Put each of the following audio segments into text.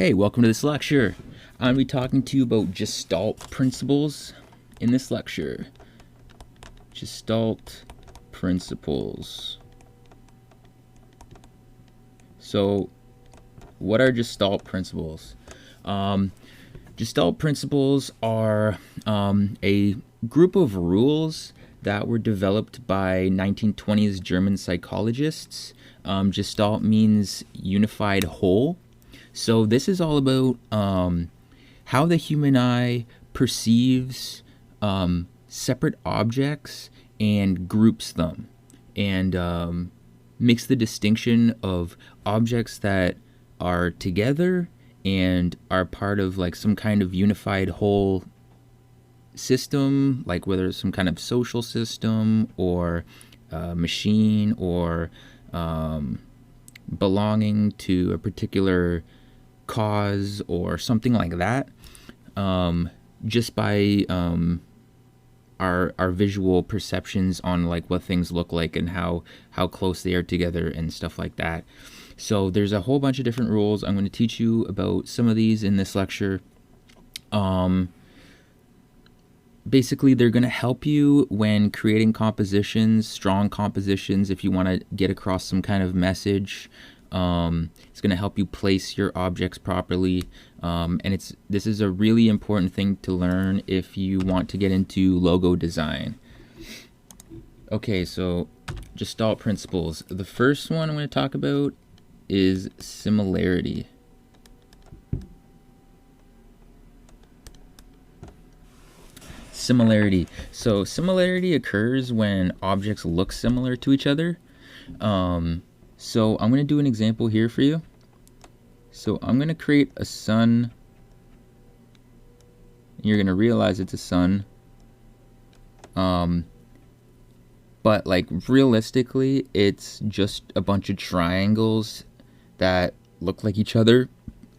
Hey, welcome to this lecture. I'm going to be talking to you about Gestalt principles in this lecture. Gestalt principles. So, what are Gestalt principles? Gestalt principles are a group of rules that were developed by 1920s German psychologists. Gestalt means unified whole. So this is all about how the human eye perceives separate objects and groups them, and makes the distinction of objects that are together and are part of like some kind of unified whole system, like whether it's some kind of social system or machine or belonging to a particular cause or something like that, just by our visual perceptions on like what things look like and how close they are together and stuff like that. So there's a whole bunch of different rules. I'm going to teach you about some of these in this lecture. Basically, they're going to help you when creating compositions, strong compositions, if you want to get across some kind of message. It's going to help you place your objects properly, and this is a really important thing to learn if you want to get into logo design. Okay, so Gestalt principles. The first one I'm going to talk about is similarity. Similarity. So similarity occurs when objects look similar to each other. So I'm going to do an example here for you. So I'm going to create a sun. You're going to realize it's a sun. But like realistically, it's just a bunch of triangles that look like each other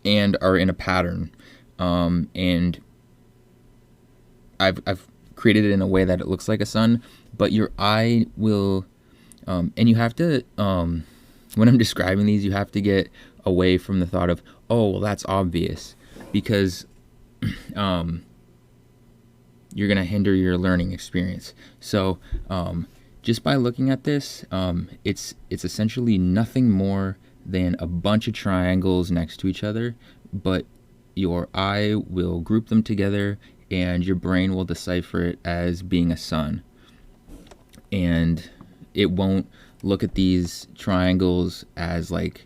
and are in a pattern. And I've created it in a way that it looks like a sun, but your eye will, and you have to, when I'm describing these, you have to get away from the thought of, oh, well, that's obvious, because you're going to hinder your learning experience. So just by looking at this, it's essentially nothing more than a bunch of triangles next to each other, but your eye will group them together and your brain will decipher it as being a sun. And it won't look at these triangles as like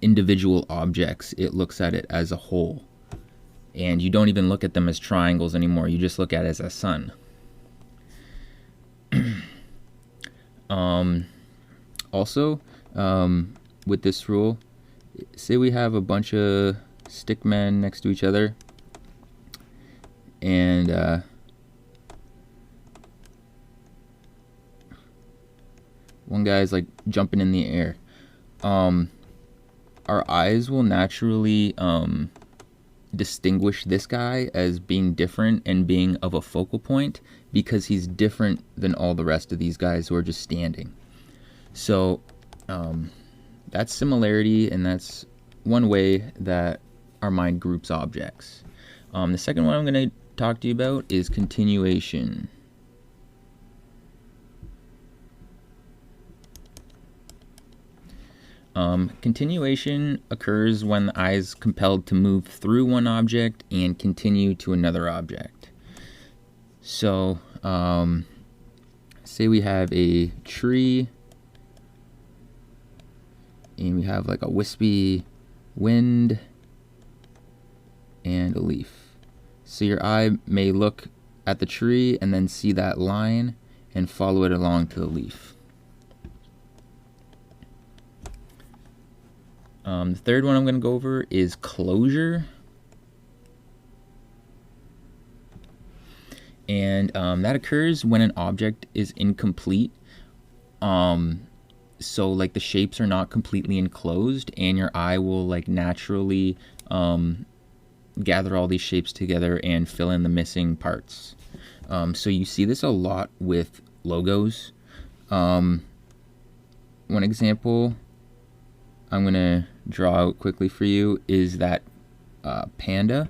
individual objects. It looks at it as a whole. And you don't even look at them as triangles anymore. You just look at it as a sun. Also, with this rule, say we have a bunch of stick men next to each other, and one guy's like jumping in the air. Our eyes will naturally distinguish this guy as being different and being of a focal point because he's different than all the rest of these guys who are just standing. So that's similarity, and that's one way that our mind groups objects. The second one I'm going to talk to you about is continuation. Continuation occurs when the eye is compelled to move through one object and continue to another object. So, say we have a tree and we have like a wispy wind and a leaf. So your eye may look at the tree and then see that line and follow it along to the leaf. The third one I'm going to go over is closure. And that occurs when an object is incomplete. So like the shapes are not completely enclosed, and your eye will like naturally gather all these shapes together and fill in the missing parts. So you see this a lot with logos. One example I'm going to draw out quickly for you is that panda.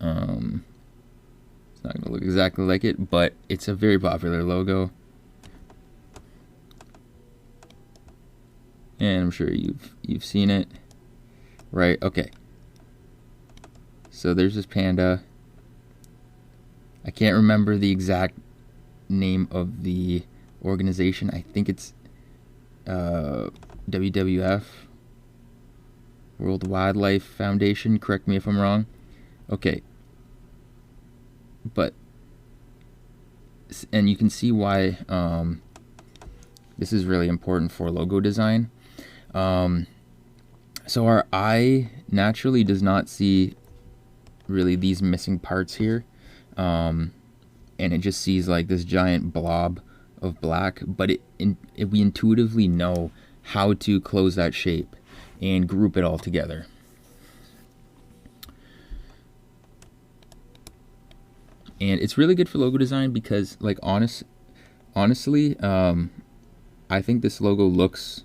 It's not going to look exactly like it, but it's a very popular logo. And I'm sure you've seen it. Right, okay. So there's this panda. I can't remember the exact name of the organization. I think it's WWF, World Wildlife Foundation. Correct me if I'm wrong. Okay. But, and you can see why this is really important for logo design. So our eye naturally does not see really these missing parts here. And it just sees like this giant blob of black, but we intuitively know how to close that shape and group it all together. And it's really good for logo design because, like, honestly, I think this logo looks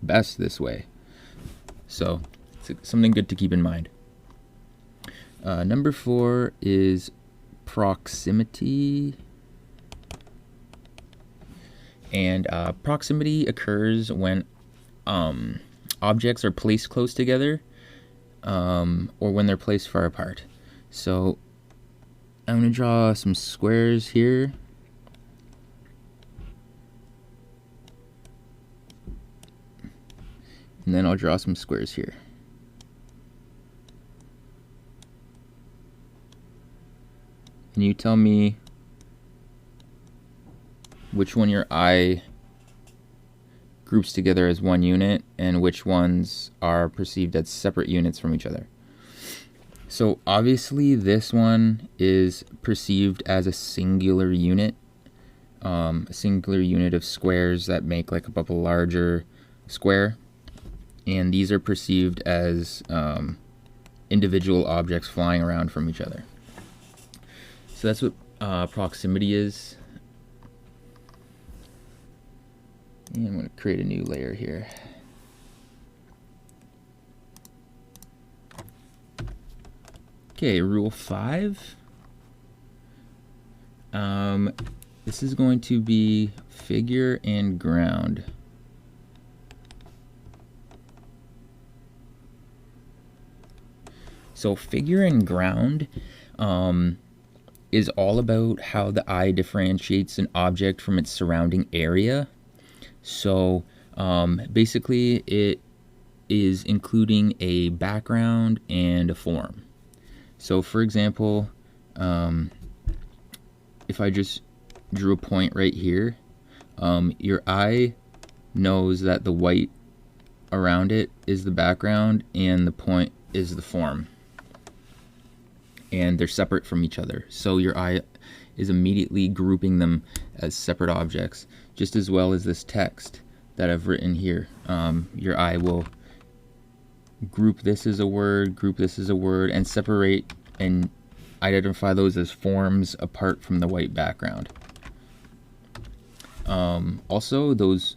best this way. So it's something good to keep in mind. Number 4 is proximity. And proximity occurs when objects are placed close together or when they're placed far apart. So I'm going to draw some squares here. And then I'll draw some squares here. And you tell me which one your eye groups together as one unit and which ones are perceived as separate units from each other. So obviously this one is perceived as a singular unit of squares that make like up a larger square, and these are perceived as individual objects flying around from each other. So that's what proximity is. And I'm going to create a new layer here. Okay, rule 5. This is going to be figure and ground. So figure and ground is all about how the eye differentiates an object from its surrounding area. So basically it is including a background and a form. So for example, if I just drew a point right here, your eye knows that the white around it is the background and the point is the form. And they're separate from each other. So your eye is immediately grouping them as separate objects, just as well as this text that I've written here. Your eye will group this as a word, group this as a word, and separate and identify those as forms apart from the white background. Also, those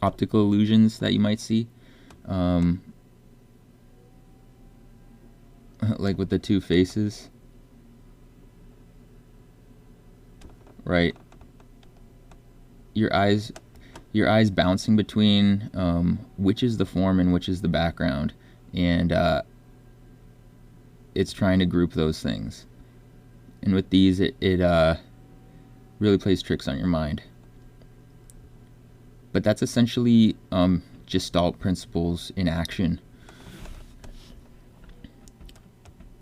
optical illusions that you might see, like with the two faces, right? Your eyes bouncing between which is the form and which is the background, and it's trying to group those things. And with these, it really plays tricks on your mind. But that's essentially Gestalt principles in action.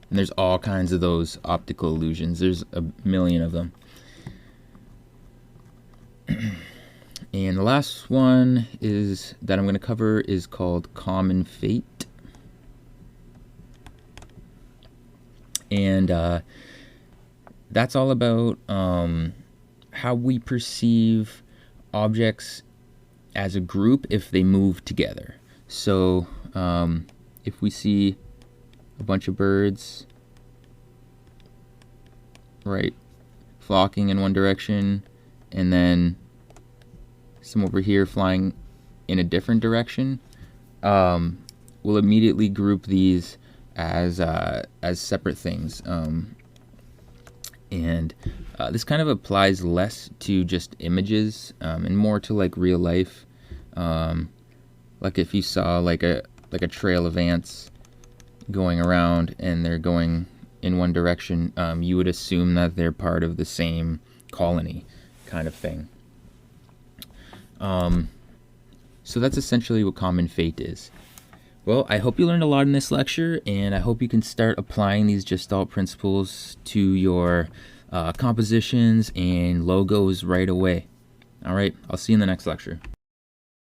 And there's all kinds of those optical illusions. There's a million of them. And the last one is that I'm going to cover is called common fate. And that's all about how we perceive objects as a group if they move together. So if we see a bunch of birds right, flocking in one direction, and then some over here flying in a different direction, we'll immediately group these as separate things. And this kind of applies less to just images and more to like real life. Like if you saw like a trail of ants going around and they're going in one direction, you would assume that they're part of the same colony, kind of thing. So that's essentially what common fate is. Well, I hope you learned a lot in this lecture, and I hope you can start applying these Gestalt principles to your compositions and logos right away. All right, I'll see you in the next lecture.